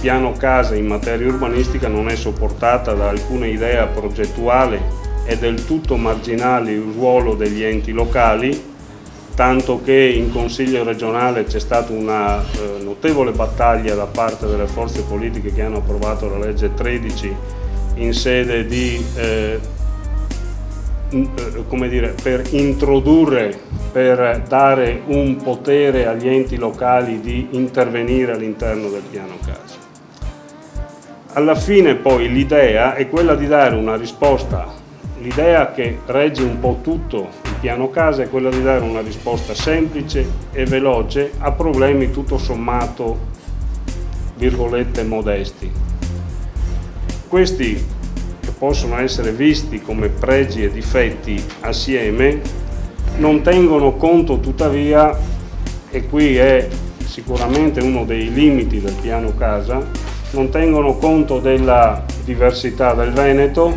piano casa in materia urbanistica non è sopportata da alcuna idea progettuale, è del tutto marginale il ruolo degli enti locali, tanto che in Consiglio regionale c'è stata una notevole battaglia da parte delle forze politiche che hanno approvato la legge 13 in sede di per introdurre, per dare un potere agli enti locali di intervenire all'interno del piano casa. Alla fine poi l'idea è quella di dare una risposta, l'idea che regge un po' tutto il piano casa è quella di dare una risposta semplice e veloce a problemi tutto sommato, virgolette, modesti. Questi che possono essere visti come pregi e difetti assieme non tengono conto tuttavia, e qui è sicuramente uno dei limiti del piano casa, non tengono conto della diversità del Veneto,